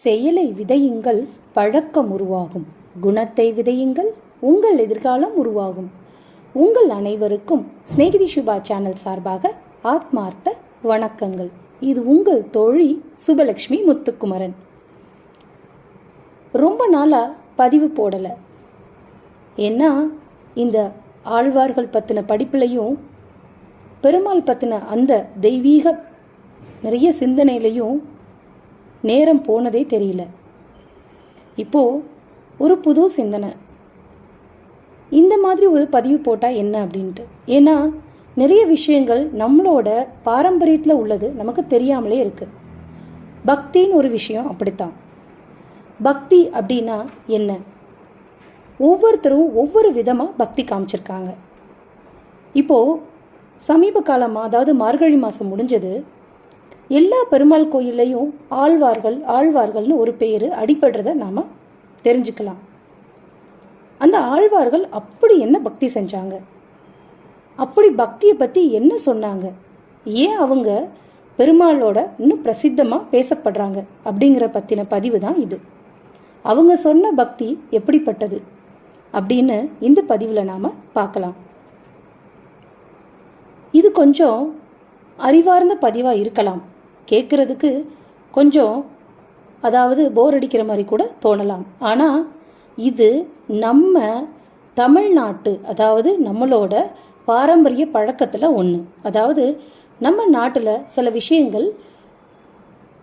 செயலை விதையுங்கள், பழக்கம் உருவாகும். குணத்தை விதையுங்கள், உங்கள் எதிர்காலம் உருவாகும். உங்கள் அனைவருக்கும் ஸ்நேகிதி சுபா சேனல் சார்பாக ஆத்மார்த்த வணக்கங்கள். இது உங்கள் தோழி சுபலக்ஷ்மி முத்துக்குமரன். ரொம்ப நாளாக பதிவு போடலை. ஏன்னா இந்த ஆழ்வார்கள் பற்றின படிப்புலையும் பெருமாள் பற்றின அந்த தெய்வீக நிறைய சிந்தனையிலையும் நேரம் போனதே தெரியல. இப்போது ஒரு புது சிந்தனை, இந்த மாதிரி ஒரு பதிவு போட்டால் என்ன அப்படின்ட்டு. ஏன்னா நிறைய விஷயங்கள் நம்மளோட பாரம்பரியத்தில் உள்ளது நமக்கு தெரியாமலே இருக்குது. பக்தின்னு ஒரு விஷயம் அப்படித்தான். பக்தி அப்படின்னா என்ன? ஒவ்வொருத்தரும் ஒவ்வொரு விதமாக பக்தி காமிச்சிருக்காங்க. இப்போது சமீப காலமாக, அதாவது மார்கழி மாதம் முடிஞ்சது, எல்லா பெருமாள் கோயில்லையும் ஆழ்வார்கள்னு ஒரு பேர் அடிபடுறத நாம் தெரிஞ்சுக்கலாம். அந்த ஆழ்வார்கள் அப்படி என்ன பக்தி செஞ்சாங்க? அப்படி பக்தியை பற்றி என்ன சொன்னாங்க? ஏன் அவங்க பெருமாளோட இன்னும் பிரசித்தமாக பேசப்படுறாங்க அப்படிங்கிற பற்றின பதிவு தான் இது. அவங்க சொன்ன பக்தி எப்படிப்பட்டது அப்படின்னு இந்த பதிவில் நாம் பார்க்கலாம். இது கொஞ்சம் அறிவார்ந்த பதிவாக இருக்கலாம். கேட்குறதுக்கு கொஞ்சம் போர் அடிக்கிற மாதிரி கூட தோணலாம். ஆனால் இது நம்ம தமிழ்நாட்டு, அதாவது நம்மளோட பாரம்பரிய பழக்கத்தில் ஒன்று. அதாவது நம்ம நாட்டில் சில விஷயங்கள்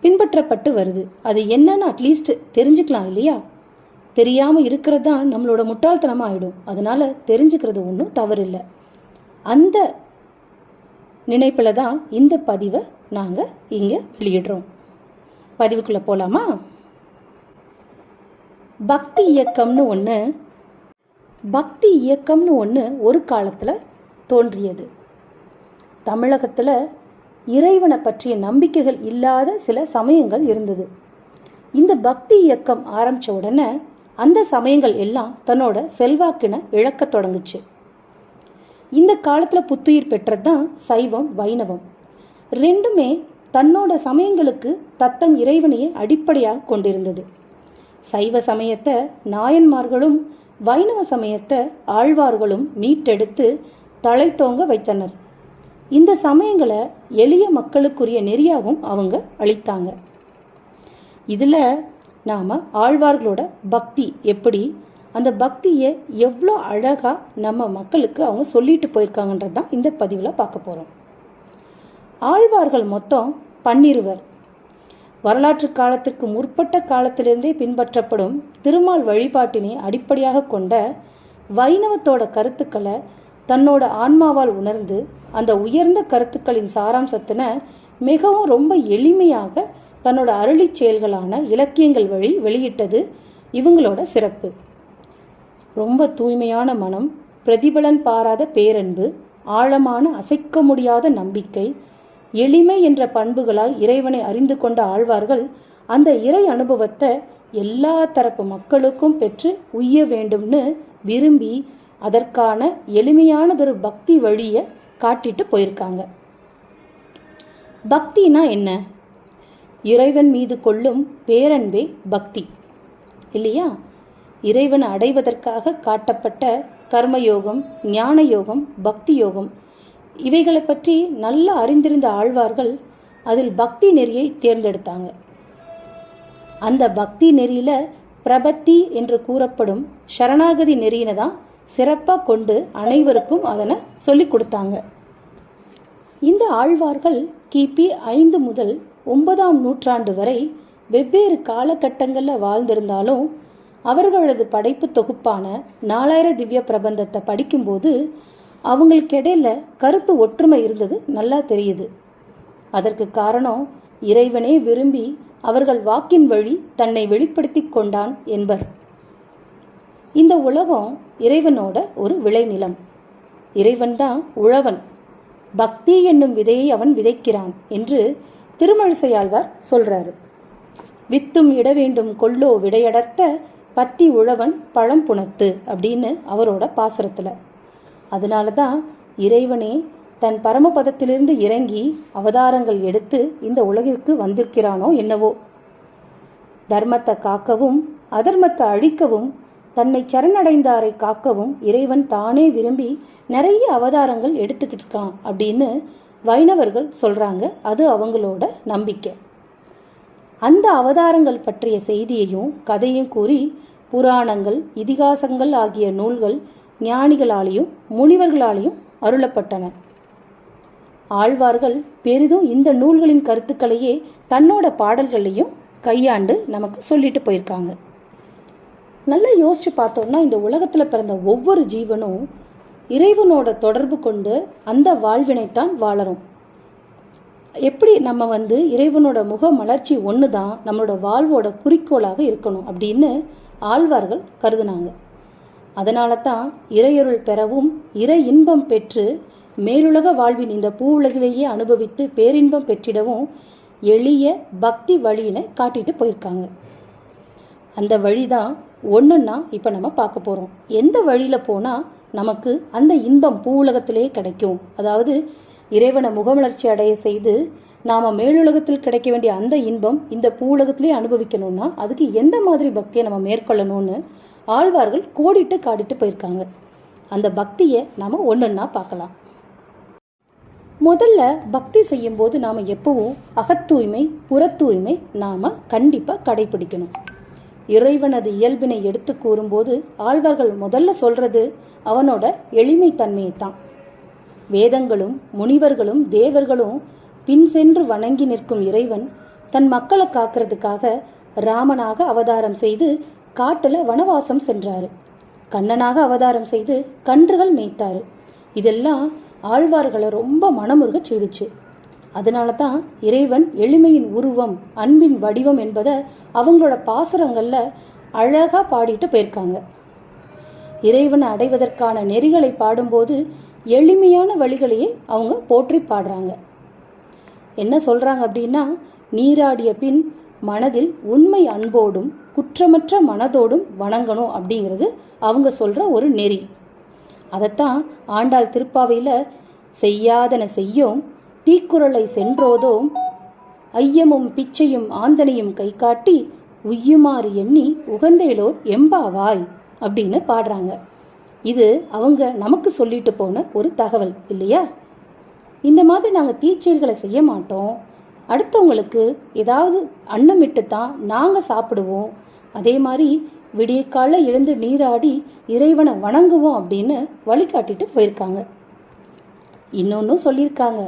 பின்பற்றப்பட்டு வருது. அது என்னன்னு அட்லீஸ்ட் தெரிஞ்சுக்கலாம் இல்லையா? தெரியாமல் இருக்கிறது தான் நம்மளோட முட்டாள்தனமாக ஆகிடும். அதனால் தெரிஞ்சுக்கிறது ஒன்றும் தவறில்லை. அந்த நினைப்பில் தான் இந்த பதிவை நாங்கள் இங்கே வெளியிடுறோம். பதிவுக்குள்ளே போகலாமா? பக்தி இயக்கம்னு ஒன்று ஒரு காலத்தில் தோன்றியது. தமிழகத்தில் இறைவனை பற்றிய நம்பிக்கைகள் இல்லாத சில சமயங்கள் இருந்தது. இந்த பக்தி இயக்கம் ஆரம்பித்த உடனே அந்த சமயங்கள் எல்லாம் தன்னோட செல்வாக்கினை இழக்க தொடங்குச்சு. இந்த காலத்தில் புத்துயிர் பெற்றது தான் சைவம், வைணவம். ரெண்டுமே தன்னோட சமயங்களுக்கு தத்தம் இறைவனையை அடிப்படையாக கொண்டிருந்தது. சைவ சமயத்தை நாயன்மார்களும் வைணவ சமயத்தை ஆழ்வார்களும் மீட்டெடுத்து தலை தோங்க வைத்தனர். இந்த சமயங்களை எளிய மக்களுக்குரிய நெறியாகவும் அவங்க அளித்தாங்க. இதில் நாம் ஆழ்வார்களோட பக்தி எப்படி, அந்த பக்தியை எவ்வளோ அழகாக நம்ம மக்களுக்கு அவங்க சொல்லிட்டு போயிருக்காங்கன்றது தான் இந்த பதிவில் பார்க்க போகிறோம். ஆழ்வார்கள் மொத்தம் 12. வரலாற்று காலத்திற்கு முற்பட்ட காலத்திலிருந்தே பின்பற்றப்படும் திருமால் வழிபாட்டினை அடிப்படையாக கொண்ட வைணவத்தோட கருத்துக்களை தன்னோட ஆன்மாவால் உணர்ந்து அந்த உயர்ந்த கருத்துக்களின் சாராம்சத்தினை மிகவும் ரொம்ப எளிமையாக தன்னோட அருளி செயல்களான இலக்கியங்கள் வழி வெளியிட்டது இவங்களோட சிறப்பு. ரொம்ப தூய்மையான மனம், பிரதிபலன் பாராத பேரன்பு, ஆழமான அசைக்க முடியாத நம்பிக்கை, எளிமை என்ற பண்புகளால் இறைவனை அறிந்து கொண்ட ஆழ்வார்கள் அந்த இறை அனுபவத்தை எல்லா தரப்பு மக்களுக்கும் பெற்று உய்ய வேண்டும்னு விரும்பி அதற்கான எளிமையானதொரு பக்தி வழியை காட்டிட்டு போயிருக்காங்க. பக்தினா என்ன? இறைவன் மீது கொள்ளும் பேரன்பே பக்தி இல்லையா? இறைவனை அடைவதற்காக காட்டப்பட்ட கர்மயோகம், ஞான யோகம், பக்தி யோகம் இவைகளை பற்றி நல்லா அறிந்திருந்த ஆழ்வார்கள் அதில் பக்தி நெறியை தேர்ந்தெடுத்தாங்க. அந்த பக்தி நெறியில் பிரபத்தி என்று கூறப்படும் சரணாகதி நெறியினை தான் சிறப்பாக கொண்டு அனைவருக்கும் அதனை சொல்லி கொடுத்தாங்க. இந்த ஆழ்வார்கள் கிபி 5 முதல் 9ஆம் நூற்றாண்டு வரை வெவ்வேறு காலகட்டங்களில் வாழ்ந்திருந்தாலும் அவர்களது படைப்பு தொகுப்பான 4000 திவ்ய பிரபந்தத்தை படிக்கும்போது அவங்களுக்கு இடையில கருத்து ஒற்றுமை இருந்தது நல்லா தெரியுது. அதற்கு காரணம் இறைவனே விரும்பி அவர்கள் வாக்கின் வழி தன்னை வெளிப்படுத்தி கொண்டான் என்பர். இந்த உலகம் இறைவனோட ஒரு விளைநிலம். இறைவன் தான் உழவன். பக்தி என்னும் விதையை அவன் விதைக்கிறான் என்று திருமழிசையாழ்வார் சொல்றாரு. வித்தும் இட வேண்டும் கொல்லோ விடையடர்த்த பத்தி உழவன் பழம் புணத்து அப்படின்னு அவரோட பாசுரத்தில். அதனால தான் இறைவனே தன் பரமபதத்திலிருந்து இறங்கி அவதாரங்கள் எடுத்து இந்த உலகிற்கு வந்திருக்கிறானோ என்னவோ. தர்மத்தை காக்கவும் அதர்மத்தை அழிக்கவும் தன்னை சரணடைந்தாரை காக்கவும் இறைவன் தானே விரும்பி நிறைய அவதாரங்கள் எடுத்துக்கிட்டு இருக்கான் அப்படின்னு வைணவர்கள் சொல்றாங்க. அது அவங்களோட நம்பிக்கை. அந்த அவதாரங்கள் பற்றிய செய்தியையும் கதையும் கூறி புராணங்கள், இதிகாசங்கள் ஆகிய நூல்கள் ஞானிகளாலேயும் முனிவர்களாலேயும் அருளப்பட்டன. ஆழ்வார்கள் பெரிதும் இந்த நூல்களின் கருத்துக்களையே தன்னோட பாடல்களையும் கையாண்டு நமக்கு சொல்லிட்டு போயிருக்காங்க. நல்லா யோசிச்சு பார்த்தோம்னா இந்த உலகத்தில் பிறந்த ஒவ்வொரு ஜீவனும் இறைவனோட தொடர்பு கொண்டு அந்த வாழ்வினைத்தான் வாழறோம். எப்படி நம்ம இறைவனோட முக மலர்ச்சி ஒன்று தான் நம்மளோட வாழ்வோட குறிக்கோளாக இருக்கணும் அப்படின்னு ஆழ்வார்கள் கருதுனாங்க. அதனால தான் இறையருள் பெறவும் இறை இன்பம் பெற்று மேலுலக வாழ்வின் இந்த பூ உலகிலேயே அனுபவித்து பேரின்பம் பெற்றிடவும் எளிய பக்தி வழியினை காட்டிட்டு போயிருக்காங்க. அந்த வழிதான் ஒன்றுன்னா இப்போ நம்ம பார்க்க போகிறோம். எந்த வழியில் போனால் நமக்கு அந்த இன்பம் பூ உலகத்திலே கிடைக்கும், அதாவது இறைவனை முகமலர்ச்சி அடைய செய்து நாம் மேலுலகத்தில் கிடைக்க வேண்டிய அந்த இன்பம் இந்த பூ உலகத்திலே அனுபவிக்கணும்னா அதுக்கு எந்த மாதிரி பக்தியை நம்ம மேற்கொள்ளணும்னு ஆழ்வார்கள் கோடிட்டு காட்டிட்டு போயிருக்காங்க. அந்த பக்தியை நாம் ஒன்றுன்னா பார்க்கலாம். முதல்ல பக்தி செய்யும்போது நாம் எப்பவும் அகத்தூய்மை புறத்தூய்மை நாம் கண்டிப்பாக கடைபிடிக்கணும். இறைவனது இயல்பினை எடுத்து கூறும்போது ஆழ்வார்கள் முதல்ல சொல்றது அவனோட எளிமை தன்மையை தான். வேதங்களும் முனிவர்களும் தேவர்களும் பின் சென்று வணங்கி நிற்கும் இறைவன் தன் மக்களை காக்கிறதுக்காக ராமனாக அவதாரம் செய்து காட்டுல வனவாசம் சென்றாரு. கண்ணனாக அவதாரம் செய்து கன்றுகள் மேய்த்தாரு. இதெல்லாம் ஆழ்வார்களை ரொம்ப மனமுருக செய்துச்சு. அதனால தான் இறைவன் எளிமையின் உருவம், அன்பின் வடிவம் என்பதை அவங்களோட பாசுரங்கள்ல அழகா பாடிட்டு போயிருக்காங்க. இறைவனை அடைவதற்கான நெறிகளை பாடும்போது எளிமையான வழிகளையே அவங்க போற்றி பாடுறாங்க. என்ன சொல்றாங்க அப்படின்னா, நீராடிய பின் மனதில் உண்மை அன்போடும் குற்றமற்ற மனதோடும் வணங்கணும் அப்படிங்கிறது அவங்க சொல்ற ஒரு நெறி. அதைத்தான் ஆண்டாள் திருப்பாவையில செய்யாதன செய்யோம் தீக்குறளை சென்றோதோம் ஐயமும் பிச்சையும் ஆந்தனையும் கை காட்டி உய்யுமாறு எண்ணி உகந்தேலோர் எம்பாவாய் அப்படின்னு பாடுறாங்க. இது அவங்க நமக்கு சொல்லிட்டு போன ஒரு தகவல் இல்லையா? இந்த மாதிரி நாங்கள் தீச்செயல்களை செய்ய மாட்டோம், அடுத்தவங்களுக்கு ஏதாவது அன்னமிட்டு தான் நாங்கள் சாப்பிடுவோம், அதே மாதிரி விடியற்கால எழுந்து நீராடி இறைவனை வணங்குவோம் அப்படின்னு வழிகாட்டிட்டு போயிருக்காங்க. இன்னொன்னும் சொல்லியிருக்காங்க,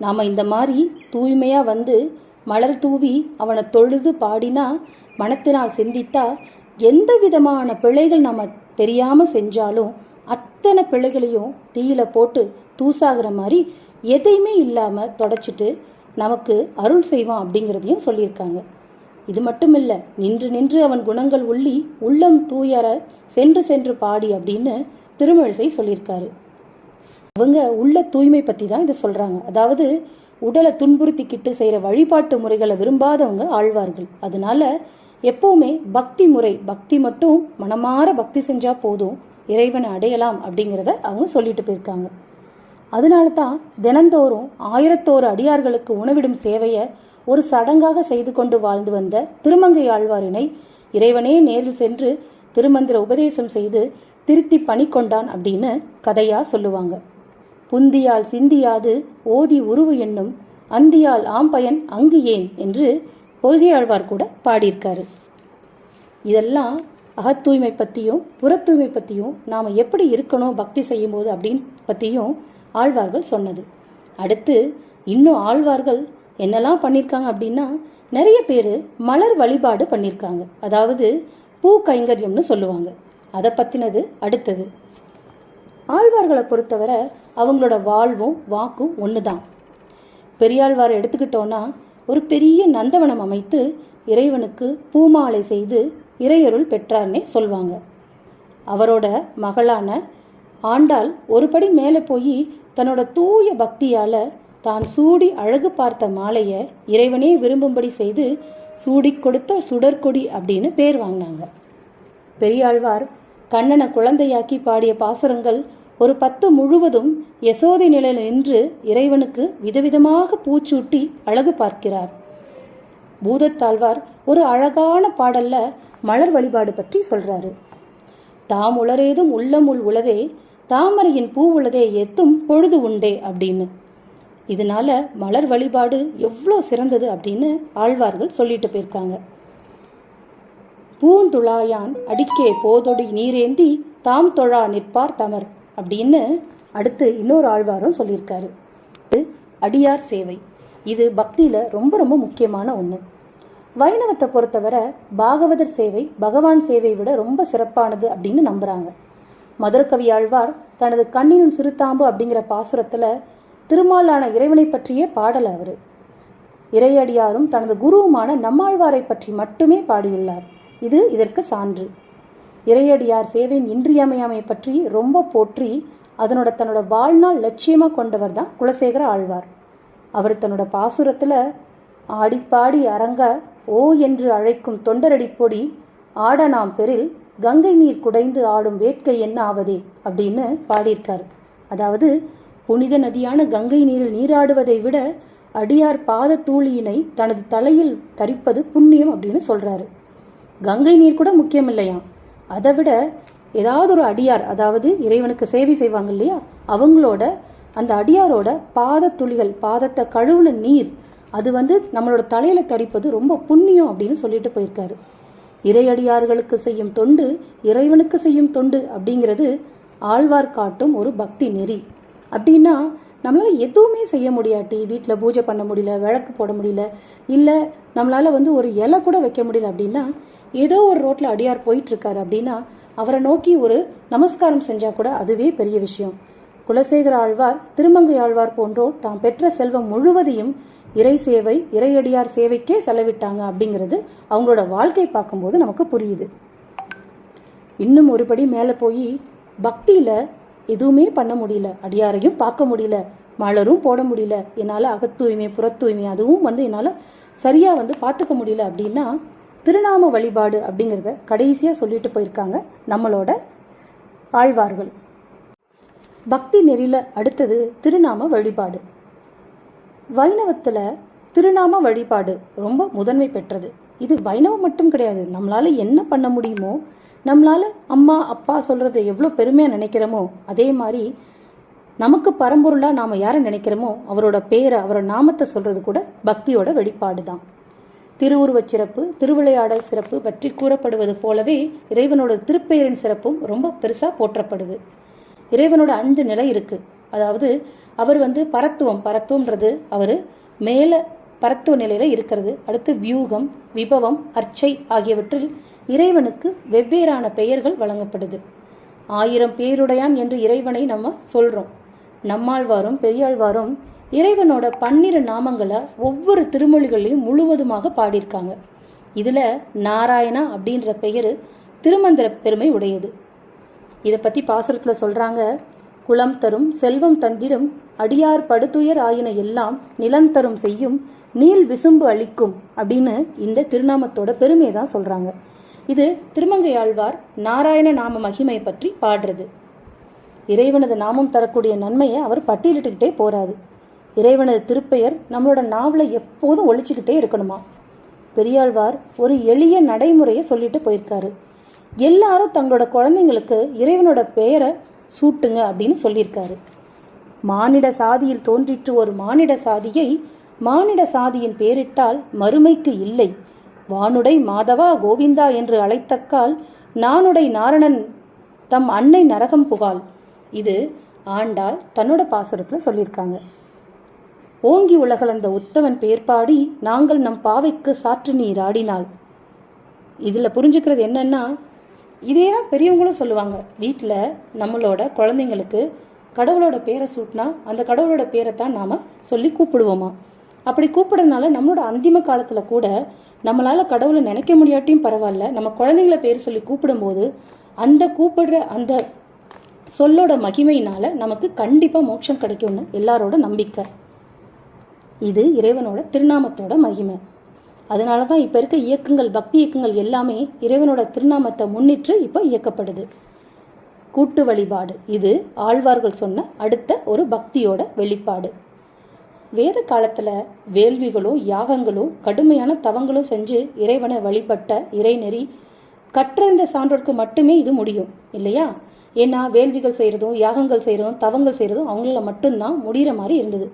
நாம் இந்த மாதிரி தூய்மையாக மலர் தூவி அவனை தொழுது பாடினா மனத்தினால் சிந்தித்தா எந்த விதமான பிழைகள் நம்ம தெரியாமல் செஞ்சாலும் அத்தனை பிழைகளையும் தீயில போட்டு தூசாகிற மாதிரி எதையுமே இல்லாமல் தொடச்சிட்டு நமக்கு அருள் செய்வான் அப்படிங்கிறதையும் சொல்லியிருக்காங்க. இது மட்டும் இல்லை, நின்று நின்று அவன் குணங்கள் உள்ளி உள்ளம் தூயற சென்று சென்று பாடி அப்படின்னு திருமழிசை சொல்லியிருக்காரு. அவங்க உள்ள தூய்மை பற்றி தான் இதை சொல்கிறாங்க. அதாவது உடலை துன்புறுத்திக்கிட்டு செய்கிற வழிபாட்டு முறைகளை விரும்பாதவங்க ஆழ்வார்கள். அதனால எப்பவுமே பக்தி முறை, பக்தி மட்டும் மனமாற பக்தி செஞ்சால் போதும், இறைவனை அடையலாம் அப்படிங்கிறத அவங்க சொல்லிட்டு போயிருக்காங்க. அதனால தான் தினந்தோறும் 1001 அடியார்களுக்கு உணவிடும் சேவையை ஒரு சடங்காக செய்து கொண்டு வாழ்ந்து வந்த திருமங்கை ஆழ்வாரினை இறைவனே நேரில் சென்று திருமந்திர உபதேசம் செய்து திருத்தி பணி கொண்டான் அப்படின்னு கதையா சொல்லுவாங்க. புந்தியால் சிந்தியாது ஓதி உருவு என்னும் அந்தியால் ஆம்பயன் அங்கு ஏன் என்று பொய்கை ஆழ்வார் கூட பாடியிருக்காரு. இதெல்லாம் அகத்தூய்மை பற்றியும் புறத்தூய்மை பற்றியும் நாம் எப்படி இருக்கணும் பக்தி செய்யும் போது அப்படின்னு பற்றியும் ஆழ்வார்கள் சொன்னது. அடுத்து இன்னும் ஆழ்வார்கள் என்னெல்லாம் பண்ணியிருக்காங்க அப்படின்னா, நிறைய பேர் மலர் வழிபாடு பண்ணியிருக்காங்க. அதாவது பூ கைங்கரியம்னு சொல்லுவாங்க. அதை பற்றினது அடுத்தது. ஆழ்வார்களை பொறுத்தவரை அவங்களோட வாழ்வும் வாக்கும் ஒன்று தான். பெரியாழ்வாரை எடுத்துக்கிட்டோன்னா ஒரு பெரிய நந்தவனம் அமைத்து இறைவனுக்கு பூமாலை செய்து இறையருள் பெற்றார்னே சொல்வாங்க. அவரோட மகளான ஆண்டாள் ஒரு படி மேலே போய் தன்னோட தூய பக்தியால் தான் சூடி அழகு பார்த்த மாலையை இறைவனே விரும்பும்படி செய்து சூடி கொடுத்த சுடற்கொடி அப்படின்னு பேர் வாங்கினாங்க. பெரியாழ்வார் கண்ணனை குழந்தையாக்கி பாடிய பாசுரங்கள் ஒரு 10 முழுவதும் யசோதை நிலையில் நின்று இறைவனுக்கு விதவிதமாக பூச்சூட்டி அழகு பார்க்கிறார். பூதத்தாழ்வார் ஒரு அழகான பாடல்ல மலர் வழிபாடு பற்றி சொல்றாரு. தாம் உளரேதும் உள்ளமுள் உளதே, தாமரையின் பூ உளதே எத்தும் பொழுது உண்டே அப்படின்னு. இதனால மலர் வழிபாடு எவ்வளோ சிறந்தது அப்படின்னு ஆழ்வார்கள் சொல்லிட்டு போயிருக்காங்க. பூந்துழாயான் அடிக்கே போதொடி நீரேந்தி தாம் தொழா நிற்பார் தமர் அப்படின்னு அடுத்து இன்னொரு ஆழ்வாரும் சொல்லியிருக்காரு. அடியார் சேவை, இது பக்தியில ரொம்ப ரொம்ப முக்கியமான ஒன்று. வைணவத்தை பொறுத்தவரை பாகவதர் சேவை பகவான் சேவை விட ரொம்ப சிறப்பானது அப்படின்னு நம்புறாங்க. மதுரகவி ஆழ்வார் தனது கண்ணினும் சிறுதாம்பு அப்படிங்கிற பாசுரத்துல திருமாலான இறைவனை பற்றியே பாடல அவரு. இறையடியாரும் தனது குருவுமான நம்மாழ்வாரை பற்றி மட்டுமே பாடியுள்ளார். இது இதற்கு சான்று. இறையடியார் சேவையின் இன்றியமையாமை பற்றி ரொம்ப போற்றி தன்னோட வாழ்நாள் லட்சியமாக கொண்டவர் தான் குலசேகர ஆழ்வார். அவர் தன்னோட பாசுரத்துல ஆடிப்பாடி அரங்க ஓ என்று அழைக்கும் தொண்டரடி பொடி ஆட நாம் பெரில் கங்கை நீர் குடைந்து ஆடும் வேட்கை என்ன ஆவதே அப்படின்னு பாடியிருக்காரு. அதாவது புனித நதியான கங்கை நீரில் நீராடுவதை விட அடியார் பாத தூளியினை தனது தலையில் தரிப்பது புண்ணியம் அப்படின்னு சொல்றாரு. கங்கை நீர் கூட முக்கியம் இல்லையாம், அதை விட ஏதாவது ஒரு அடியார், அதாவது இறைவனுக்கு சேவை செய்வாங்க இல்லையா, அவங்களோட அந்த அடியாரோட பாத துளிகள், பாதத்தை கழுவுன நீர், அது நம்மளோட தலையில தரிப்பது ரொம்ப புண்ணியம் அப்படின்னு சொல்லிட்டு போயிருக்காரு. இறையடியார்களுக்கு செய்யும் தொண்டு இறைவனுக்கு செய்யும் தொண்டு அப்படிங்கிறது ஆழ்வார் காட்டும் ஒரு பக்தி நெறி. அப்படின்னா நம்மளால எதுவுமே செய்ய முடியாட்டி, வீட்டில் பூஜை பண்ண முடியல, விளக்கு போட முடியல, இல்லை நம்மளால ஒரு இலை கூட வைக்க முடியல அப்படின்னா, ஏதோ ஒரு ரோட்ல அடியார் போயிட்டு இருக்காரு அப்படின்னா அவரை நோக்கி ஒரு நமஸ்காரம் செஞ்சா கூட அதுவே பெரிய விஷயம். குலசேகர ஆழ்வார், திருமங்கை ஆழ்வார் போன்றோர் தாம் பெற்ற செல்வம் முழுவதையும் இறை சேவை, இறையடியார் சேவைக்கே செலவிட்டாங்க அப்படிங்கிறது அவங்களோட வாழ்க்கை பார்க்கும்போது நமக்கு புரியுது. இன்னும் ஒருபடி மேலே போய் பக்தியில எதுவுமே பண்ண முடியல, அடியாரையும் பார்க்க முடியல, மலரும் போட முடியல, என்னால் அகத்தூய்மை புறத்தூய்மை அதுவும் என்னால் சரியா பார்த்துக்க முடியல அப்படின்னா திருநாம வழிபாடு அப்படிங்கிறத கடைசியா சொல்லிட்டு போயிருக்காங்க நம்மளோட ஆழ்வார்கள். பக்தி நெறியில அடுத்தது திருநாம வழிபாடு. வைணவத்துல திருநாம வழிபாடு ரொம்ப முதன்மை பெற்றது. இது வைணவம் மட்டும் கிடையாது, நம்மளால என்ன பண்ண முடியுமோ, நம்மளால அம்மா அப்பா சொல்றதை எவ்வளோ பெருமையா நினைக்கிறோமோ, அதே மாதிரி நமக்கு பரம்பொருளா நாம யாரை நினைக்கிறோமோ அவரோட பேரை, அவரோட நாமத்தை சொல்றது கூட பக்தியோட வெளிப்பாடு தான். திருவுருவச் சிறப்பு, திருவிளையாடல் சிறப்பு பற்றி கூறப்படுவது போலவே இறைவனோட திருப்பெயரின் சிறப்பும் ரொம்ப பெருசா போற்றப்படுது. இறைவனோட 5 நிலை இருக்கு. அதாவது அவர் பரத்துவம்ன்றது அவர் மேல பரத்துவ நிலையில இருக்கிறது. அடுத்து வியூகம், விபவம், அர்ச்சை ஆகியவற்றில் இறைவனுக்கு வெவ்வேறான பெயர்கள் வழங்கப்படுது. 1000 பேருடையான் என்று இறைவனை நம்ம சொல்றோம். நம்மாழ்வாரும் பெரியாழ்வாரும் இறைவனோட 12 நாமங்களை ஒவ்வொரு திருமொழிகளையும் முழுவதுமாக பாடியிருக்காங்க. இதுல நாராயணா அப்படின்ற பெயரு திருமந்திர பெருமை உடையது. இதை பத்தி பாசுரத்துல சொல்றாங்க. குலம் தரும் செல்வம் தந்திடும் அடியார் படுத்துயர் ஆயின எல்லாம் நிலம் தரும் செய்யும் நீல் விசும்பு அளிக்கும் அப்படின்னு இந்த திருநாமத்தோட பெருமையை தான் சொல்றாங்க. இது திருமங்கை ஆழ்வார் நாராயண நாம மகிமை பற்றி பாடுறது. இறைவனது நாமம் தரக்கூடிய நன்மையை அவர் பட்டியலிட்டுக்கிட்டே போறாரு. இறைவனது திருப்பெயர் நம்மளோட நாவல எப்போதும் ஒழிச்சுக்கிட்டே இருக்கணுமா. பெரியாழ்வார் ஒரு எளிய நடைமுறையை சொல்லிட்டு போயிருக்காரு. எல்லாரும் தங்களோட குழந்தைங்களுக்கு இறைவனோட பெயரை சூட்டுங்க அப்படின்னு சொல்லியிருக்காரு. மானிட சாதியில் தோன்றிற்று ஒரு மானிட சாதியை மானிட சாதியின் பேரிட்டால் மறுமைக்கு இல்லை, வானுடை மாதவா கோவிந்தா என்று அழைத்தக்கால் நானுடை நாரணன் தம் அன்னை நரகம் புகாள். இது ஆண்டாள் தன்னோட பாசுரத்துல சொல்லியிருக்காங்க. ஓங்கி உலகளந்த உத்தவன் பேர் பாடி நாங்கள் நம் பாவைக்கு சாற்று நீர் ஆடினாள். இதுல புரிஞ்சுக்கிறது என்னன்னா, இதேதான் பெரியவங்களும் சொல்லுவாங்க. வீட்டில் நம்மளோட குழந்தைங்களுக்கு கடவுளோட பேரை சூட்டினா அந்த கடவுளோட பேரை தான் நாம சொல்லி கூப்பிடுவோமா. அப்படி கூப்பிடுறதுனால நம்மளோட அந்திம காலத்துல கூட நம்மளால கடவுளை நினைக்க முடியாட்டியும் பரவாயில்ல, நம்ம குழந்தைங்களை பேர் சொல்லி கூப்பிடும்போது அந்த கூப்பிடுற அந்த சொல்லோட மகிமையினால நமக்கு கண்டிப்பா மோட்சம் கிடைக்கும்னு எல்லாரோட நம்பிக்கை. இது இறைவனோட திருநாமத்தோட மகிமை. அதனால தான் இப்போ இருக்க இயக்கங்கள், பக்தி இயக்கங்கள் எல்லாமே இறைவனோட திருநாமத்தை முன்னிட்டு இப்போ இயக்கப்படுது. கூட்டு வழிபாடு, இது ஆழ்வார்கள் சொன்ன அடுத்த ஒரு பக்தியோட வெளிப்பாடு. வேத காலத்துல வேள்விகளும் யாகங்களும் கடுமையான தவங்களும் செஞ்சு இறைவனை வழிபட்ட இறைநெறி கற்றறிந்த சான்றோருக்கு மட்டுமே இது முடியும் இல்லையா? ஏன்னா வேள்விகள் செய்யறதும் யாகங்கள் செய்யறதும் தவங்கள் செய்யறதும் அவங்கள மட்டும்தான் முடிகிற மாதிரி இருந்தது.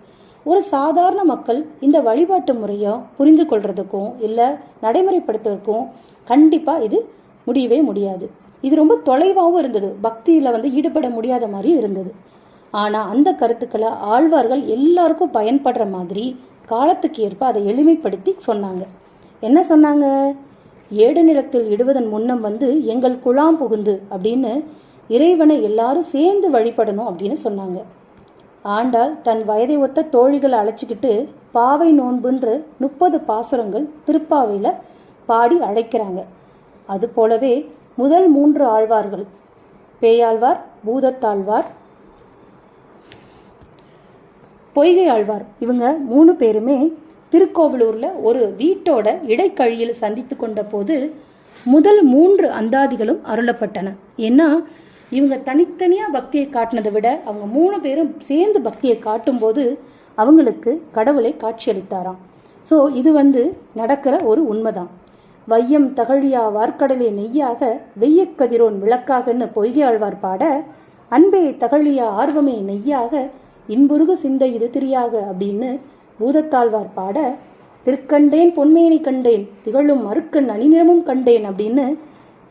ஒரு சாதாரண மக்கள் இந்த வழிபாட்டு முறையை புரிந்து கொள்றதுக்கும் இல்லை நடைமுறைப்படுத்துறதுக்கும் கண்டிப்பா இது முடியவே முடியாது. இது ரொம்ப தொலைவாகவும் இருந்தது, பக்தியில ஈடுபட முடியாத மாதிரியும் இருந்தது. ஆனா அந்த கருத்துக்களை ஆழ்வார்கள் எல்லாருக்கும் பயன்படுற மாதிரி காலத்துக்கு ஏற்ப அதை எளிமைப்படுத்தி சொன்னாங்க. என்ன சொன்னாங்க? ஏடு நிலத்தில் இடுவதன் முன்னம் எங்கள் குழாம் புகுந்து அப்படின்னு இறைவனை எல்லாரும் சேர்ந்து வழிபடணும் அப்படின்னு சொன்னாங்க. ஆண்டாள் தன் வயதை ஒத்த தோழிகளை அழைச்சிக்கிட்டு பாவை நோன்புன்று 30 பாசுரங்கள் திருப்பாவையில பாடி அழைக்கிறாங்க. அது போலவே முதல் 3 ஆழ்வார்கள், பேயாழ்வார், பூதத்தாழ்வார், பொய்கை ஆழ்வார், இவங்க 3 பேருமே திருக்கோவிலூர்ல ஒரு வீட்டோட இடைக்கழியில் சந்தித்து கொண்ட போது முதல் 3 அந்தாதிகளும் அருளப்பட்டன. ஏன்னா இவங்க தனித்தனியா பக்தியை காட்டினதை விட அவங்க 3 பேரும் சேர்ந்து பக்தியை காட்டும் போது அவங்களுக்கு கடவுளை காட்சியளித்தாராம். ஸோ இது நடக்கிற ஒரு உண்மைதான். வையம் தகழியா வார்க்கடலே நெய்யாக வெய்யக்கதிரோன் விளக்காகன்னு பொய்கை ஆழ்வார் பாட, அன்பே தகழியா ஆர்வமே நெய்யாக இன்புருகு சிந்தை இது திரியாக அப்படின்னு பூதத்தாழ்வார் பாட, திருக்கண்டேன் பொன்மேனி கண்டேன் திகழும் மறுக்கண் அணிநிறமும் கண்டேன் அப்படின்னு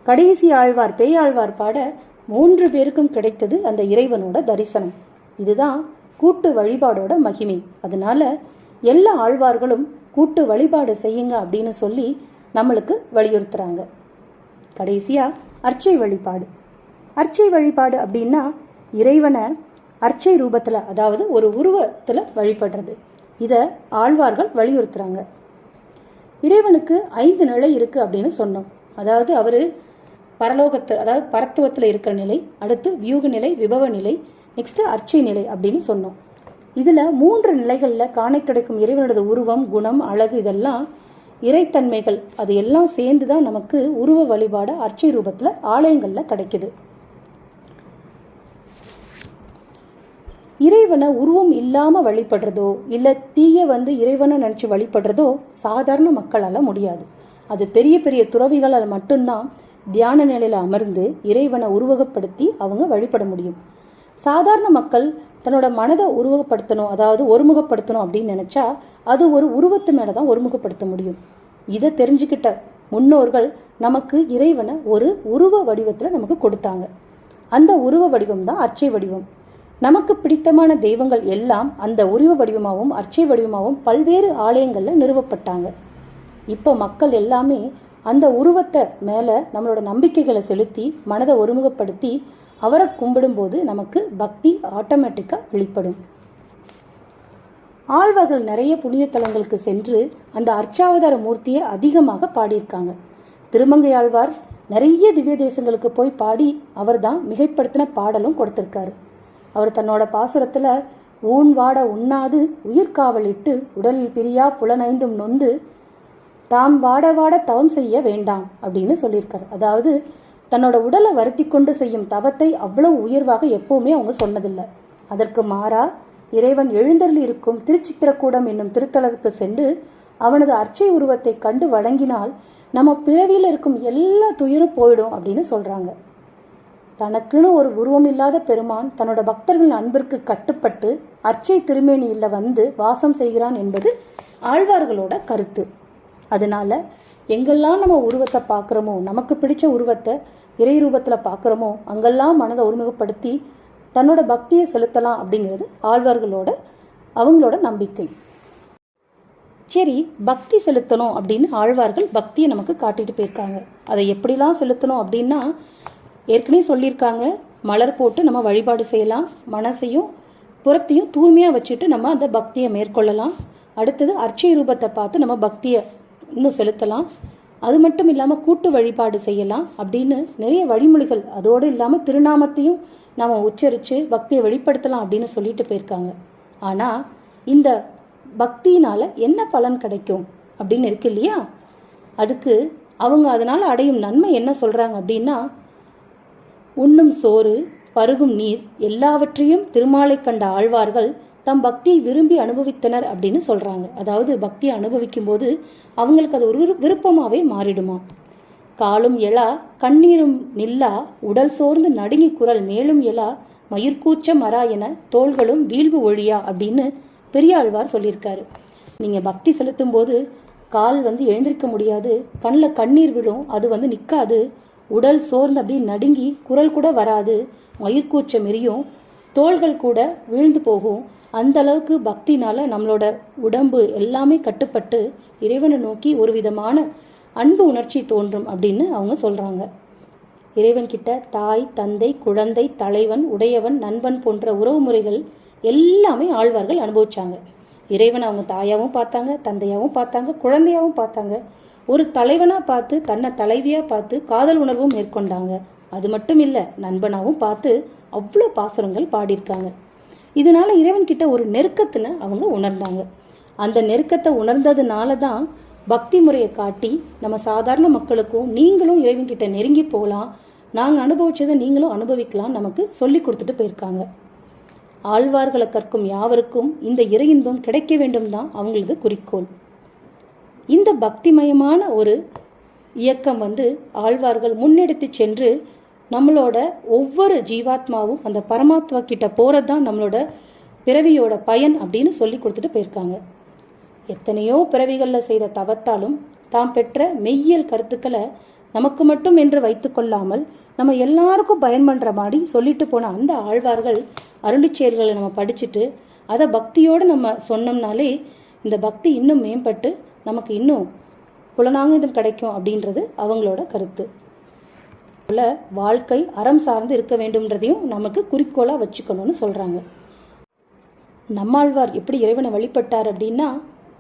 கடைசி ஆழ்வார் பேயாழ்வார் பாட 3 பேருக்கும் கிடைத்தது அந்த இறைவனோட தரிசனம். இதுதான் கூட்டு வழிபாடோட மகிமை. அதனால எல்லா ஆழ்வார்களும் கூட்டு வழிபாடு செய்யுங்க அப்படின்னு சொல்லி நம்மளுக்கு வலியுறுத்துறாங்க. கடைசியா அர்ச்சை வழிபாடு. அர்ச்சை வழிபாடு அப்படின்னா இறைவனை அர்ச்சை ரூபத்துல, அதாவது ஒரு உருவத்துல வழிபடுறது. இத ஆழ்வார்கள் வலியுறுத்துறாங்க. இறைவனுக்கு 5 நிலை இருக்கு அப்படின்னு சொன்னோம். அதாவது அவரு பரலோகத்து, அதாவது பரத்துவத்துல இருக்கிற நிலை, அடுத்து வியூக நிலை, விபவ நிலை, நெக்ஸ்ட் அர்ச்சை நிலை அப்படின்னு சொன்னோம். இதுல 3 நிலைகள்ல காண கிடைக்கும் இறைவனோட உருவம், குணம், அழகு, இதெல்லாம் இறைத்தன்மைகள். அது எல்லாம் சேர்ந்துதான் நமக்கு உருவ வழிபாடு அர்ச்சை ரூபத்துல ஆலயங்கள்ல கிடைக்குது. இறைவனை உருவம் இல்லாம வழிபடுறதோ இல்ல தீய இறைவனை நினைச்சு வழிபடுறதோ சாதாரண மக்களால முடியாது. அது பெரிய பெரிய துறவிகளால் மட்டும்தான் தியான நிலையில அமர்ந்து இறைவனை உருவகப்படுத்தி அவங்க வழிபட முடியும். சாதாரண மக்கள் தன்னோட மனதை உருவகப்படுத்தணும், அதாவது ஒருமுகப்படுத்தணும் அப்படின்னு நினைச்சா அது ஒரு உருவத்து மேலதான் ஒருமுகப்படுத்த முடியும். இதை தெரிஞ்சுக்கிட்ட முன்னோர்கள் நமக்கு இறைவனை ஒரு உருவ வடிவத்துல நமக்கு கொடுத்தாங்க. அந்த உருவ வடிவம் தான் அர்ச்சை வடிவம். நமக்கு பிடித்தமான தெய்வங்கள் எல்லாம் அந்த உருவ வடிவமாகவும் அர்ச்சை வடிவமாகவும் பல்வேறு ஆலயங்கள்ல நிறுவப்பட்டாங்க. இப்போ மக்கள் எல்லாமே அந்த உருவத்தை மேல நம்மளோட நம்பிக்கைகளை செலுத்தி மனதை ஒருமுகப்படுத்தி அவரை கும்பிடும்போது நமக்கு பக்தி ஆட்டோமேட்டிக்கா வெளிப்படும். ஆழ்வார்கள் நிறைய புனித தலங்களுக்கு சென்று அந்த அர்ச்சாவதார மூர்த்தியை அதிகமாக பாடியிருக்காங்க. திருமங்கை ஆழ்வார் நிறைய திவ்ய தேசங்களுக்கு போய் பாடி அவர் தான் மிகைப்படுத்தின பாடலும் கொடுத்திருக்காரு. அவர் தன்னோட பாசுரத்துல ஊன் வாட உண்ணாது உயிர்காவலிட்டு உடலில் பிரியா புலனைந்தும் நொந்து தாம் வாட வாட தவம் செய்ய வேண்டாம் அப்படின்னு சொல்லியிருக்காரு. அதாவது தன்னோட உடலை வருத்தி கொண்டு செய்யும் தவத்தை அவ்வளவு உயர்வாக எப்பவுமே அவங்க சொன்னதில்லை. அதற்கு மாறா இறைவன் எழுந்தருளி இருக்கும் திருச்சித்திரக்கூடம் என்னும் திருத்தலத்துக்கு சென்று அவனது அர்ச்சை உருவத்தை கண்டு வழங்கினால் நம்ம பிறவியில் இருக்கும் எல்லா துயரும் போயிடும் அப்படின்னு சொல்றாங்க. தனக்குன்னு ஒரு உருவம் இல்லாத பெருமான் தன்னோட பக்தர்களின் அன்பிற்கு கட்டுப்பட்டு அர்ச்சை திருமேனியில வாசம் செய்கிறான் என்பது ஆழ்வார்களோட கருத்து. அதனால எங்கெல்லாம் நம்ம உருவத்தை பார்க்குறோமோ, நமக்கு பிடிச்ச உருவத்தை இறை ரூபத்துல பார்க்குறோமோ அங்கெல்லாம் மனதை ஒருமுகப்படுத்தி தன்னோட பக்தியை செலுத்தலாம் அப்படிங்கிறது ஆழ்வார்களோட அவங்களோட நம்பிக்கை. சரி, பக்தி செலுத்தணும் அப்படின்னு ஆழ்வார்கள் பக்தியை நமக்கு காட்டிட்டு போயிருக்காங்க. அதை எப்படிலாம் செலுத்தணும் அப்படின்னா ஏற்கனவே சொல்லியிருக்காங்க. மலர் போட்டு நம்ம வழிபாடு செய்யலாம், மனசையும் புறத்தையும் தூய்மையா வச்சுட்டு நம்ம அந்த பக்தியை மேற்கொள்ளலாம். அடுத்தது அர்ச்சை ரூபத்தை பார்த்து நம்ம பக்தியை இன்னும் செலுத்தலாம். அது மட்டும் இல்லாமல் கூட்டு வழிபாடு செய்யலாம் அப்படின்னு நிறைய வழிமொழிகள், அதோடு இல்லாமல் திருநாமத்தையும் நம்ம உச்சரித்து பக்தியை வெளிப்படுத்தலாம் அப்படின்னு சொல்லிட்டு போயிருக்காங்க. ஆனால் இந்த பக்தியினால என்ன பலன் கிடைக்கும் அப்படின்னு இருக்கு இல்லையா? அதுக்கு அவங்க அதனால அடையும் நன்மை என்ன சொல்றாங்க அப்படின்னா, உண்ணும் சோறு பருகும் நீர் எல்லாவற்றையும் திருமாலை கண்ட ஆழ்வார்கள் தம் பக்தியை விரும்பி அனுபவித்தனர் அப்படின்னு சொல்றாங்க. அதாவது பக்தியை அனுபவிக்கும் போது அவங்களுக்கு அது ஒரு விருப்பமாவே மாறிடுமா. காலும் எழா கண்ணீரும் நில்லா உடல் சோர்ந்து நடுங்கி குரல் மேலும் எழா மயிர்கூச்ச மரா என தோள்களும் வீழ்வு ஒழியா அப்படின்னு பெரியாழ்வார் சொல்லியிருக்காரு. நீங்க பக்தி செலுத்தும் போது கால் எழுந்திருக்க முடியாது, கண்ணில் கண்ணீர் விழும், அது நிற்காது, உடல் சோர்ந்து அப்படி நடுங்கி குரல் கூட வராது, மயிர்கூச்சம் எரியும், தோள்கள் கூட வீழ்ந்து போகும். அந்த அளவுக்கு பக்தினால நம்மளோட உடம்பு எல்லாமே கட்டுப்பட்டு இறைவனை நோக்கி ஒரு விதமான அன்பு உணர்ச்சி தோன்றும் அப்படின்னு அவங்க சொல்றாங்க. இறைவன்கிட்ட தாய், தந்தை, குழந்தை, தலைவன், உடையவன், நண்பன் போன்ற உறவு முறைகள் எல்லாமே ஆழ்வார்கள் அனுபவிச்சாங்க. இறைவன் அவங்க தாயாவும் பார்த்தாங்க, தந்தையாவும் பார்த்தாங்க, குழந்தையாவும் பார்த்தாங்க. ஒரு தலைவனா பார்த்து தன்னை தலைவியா பார்த்து காதல் உணர்வும் மேற்கொண்டாங்க. அது மட்டும் இல்லை, நண்பனாவும் பார்த்து அவ்வளோ பாசுரங்கள் பாடியிருக்காங்க. இதனால இறைவன் கிட்ட ஒரு நெருக்கத்தினை அவங்க உணர்ந்தாங்க. அந்த நெருக்கத்தை உணர்ந்ததுனால தான் பக்தி முறையை காட்டி நம்ம சாதாரண மக்களுக்கும் நீங்களும் இறைவன் கிட்ட நெருங்கி போகலாம், நாங்கள் அனுபவிச்சதை நீங்களும் அனுபவிக்கலாம் நமக்கு சொல்லி கொடுத்துட்டு போயிருக்காங்க. ஆழ்வார்களை கற்கும் யாவருக்கும் இந்த இறை இன்பம் கிடைக்க வேண்டும் தான் அவங்களது குறிக்கோள். இந்த பக்திமயமான ஒரு இயக்கம் ஆழ்வார்கள் முன்னெடுத்து சென்று நம்மளோட ஒவ்வொரு ஜீவாத்மாவும் அந்த பரமாத்மா கிட்ட போகிறது தான் நம்மளோட பிறவியோட பயன் அப்படின்னு சொல்லி கொடுத்துட்டு போயிருக்காங்க. எத்தனையோ பிறவிகளில் செய்த தவத்தாலும் தாம் பெற்ற மெய்யியல் கருத்துக்களை நமக்கு மட்டும் என்று வைத்து கொள்ளாமல் நம்ம எல்லாருக்கும் பயன் பண்ணுற மாதிரி சொல்லிட்டு போன அந்த ஆழ்வார்கள் அருளிச்செயல்களை நம்ம படிச்சுட்டு அதை பக்தியோடு நம்ம சொன்னோம்னாலே இந்த பக்தி இன்னும் மேம்பட்டு நமக்கு இன்னும் புலனாங்கிதம் கிடைக்கும் அப்படின்றது அவங்களோட கருத்து. வாழ்க்கை அறம் சார்ந்து இருக்க வேண்டும்ன்றதையும் நமக்கு குறிக்கோளாக வச்சுக்கணும்னு சொல்கிறாங்க. நம்மாழ்வார் எப்படி இறைவனை வழிபட்டார் அப்படின்னா,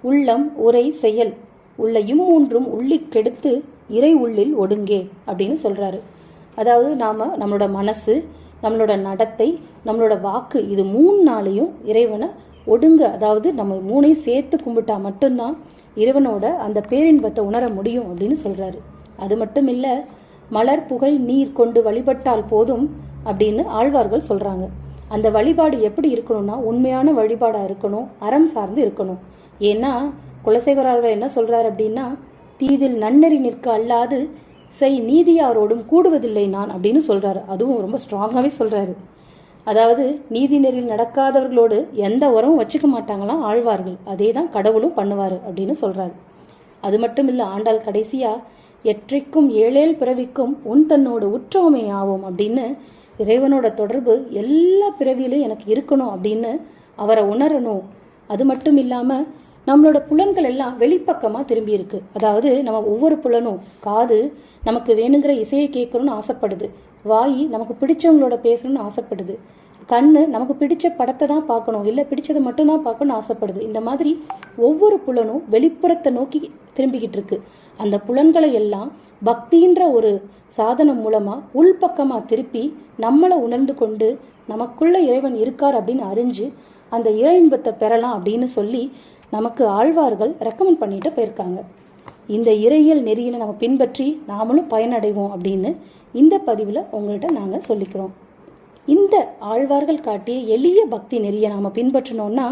உள்ளம் உரை செயல் உள்ள இம்மூன்றும் உள்ளி கெடுத்து இறை உள்ளில் ஒடுங்கே அப்படின்னு சொல்கிறாரு. அதாவது நம்மளோட மனசு, நம்மளோட நடத்தை, நம்மளோட வாக்கு, இது 3 நாளையும் இறைவனை ஒடுங்க, அதாவது நம்ம 3ஐயும் சேர்த்து கும்பிட்டா மட்டும்தான் இறைவனோட அந்த பேரின்பத்தை உணர முடியும் அப்படின்னு சொல்கிறாரு. அது மட்டும் இல்லை, மலர் புகை நீர் கொண்டு வழிபட்டால் போதும் அப்படின்னு ஆழ்வார்கள் சொல்கிறாங்க. அந்த வழிபாடு எப்படி இருக்கணும்னா உண்மையான வழிபாடாக இருக்கணும், அறம் சார்ந்து இருக்கணும். ஏன்னா குலசேகராழ்வார் என்ன சொல்கிறார் அப்படின்னா, தீதில் நன்னறி நிற்க அல்லாது செய் நீதியாரோடும் கூடுவதில்லை நான் அப்படின்னு சொல்கிறாரு. அதுவும் ரொம்ப ஸ்ட்ராங்காகவே சொல்கிறாரு. அதாவது நீதி நெறியில் நடக்காதவர்களோடு எந்த உறவும் வச்சுக்க மாட்டாங்களாம் ஆழ்வார்கள், அதே தான் கடவுளும் பண்ணுவார் அப்படின்னு சொல்கிறாரு. அது மட்டும் இல்லை, ஆண்டாள் கடைசியாக எற்றைக்கும் ஏழேல் பிறவிக்கும் உன் தன்னோடு உற்றோமை ஆவோம் அப்படின்னு இறைவனோட தொடர்பு எல்லா பிறவியிலும் எனக்கு இருக்கணும் அப்படின்னு அவரை உணரணும். அது மட்டும் இல்லாமல் நம்மளோட புலன்கள் எல்லாம் வெளிப்பக்கமாக திரும்பி இருக்கு. அதாவது நம்ம ஒவ்வொரு புலனும், காது நமக்கு வேணுங்கிற இசையை கேட்கணும்னு ஆசைப்படுது, வாய் நமக்கு பிடிச்சவங்களோட பேசணும்னு ஆசைப்படுது, கண்ணு நமக்கு பிடிச்ச படத்தை தான் பார்க்கணும், இல்லை பிடிச்சதை மட்டும்தான் பார்க்கணும்னு ஆசைப்படுது. இந்த மாதிரி ஒவ்வொரு புலனும் வெளிப்புறத்தை நோக்கி திரும்பிக்கிட்டு இருக்கு. அந்த புலன்களை எல்லாம் பக்தின்ற ஒரு சாதனம் மூலமாக உள்பக்கமாக திருப்பி நம்மளை உணர்ந்து கொண்டு நமக்குள்ள இறைவன் இருக்கார் அப்படின்னு அறிஞ்சு அந்த இறை இன்பத்தை பெறலாம் அப்படின்னு சொல்லி நமக்கு ஆழ்வார்கள் ரெக்கமெண்ட் பண்ணிட்டு போயிருக்காங்க. இந்த இறையியல் நெறியினை நம்ம பின்பற்றி நாமளும் பயனடைவோம் அப்படின்னு இந்த பதிவில் உங்கள்கிட்ட நாங்கள் சொல்லிக்கிறோம். இந்த ஆழ்வார்கள் காட்டிய எளிய பக்தி நெறியை நாம் பின்பற்றினோன்னா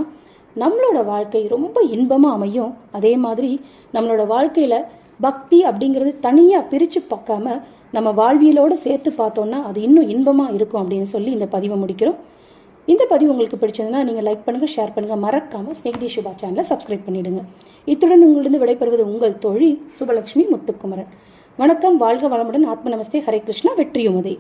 நம்மளோட வாழ்க்கை ரொம்ப இன்பமாக அமையும். அதே மாதிரி நம்மளோட வாழ்க்கையில் பக்தி அப்படிங்கிறது தனியாக பிரித்து பார்க்காம நம்ம வாழ்வியலோடு சேர்த்து பார்த்தோன்னா அது இன்னும் இன்பமாக இருக்கும் அப்படின்னு சொல்லி இந்த பதிவை முடிக்கிறோம். இந்த பதிவு உங்களுக்கு பிடிச்சதுன்னா நீங்கள் லைக் பண்ணுங்கள், ஷேர் பண்ணுங்கள், மறக்காமல் ஸ்நேகிதி சுபா சேனலை சப்ஸ்கிரைப் பண்ணிவிடுங்க. இத்துடன் உங்களிடம் விடைபெறுவது உங்கள் தோழி சுபலட்சுமி முத்துக்குமரன். வணக்கம், வாழ்க வளமுடன், ஆத்ம நமஸ்தே, ஹரே கிருஷ்ணா, வெற்றியுமதே.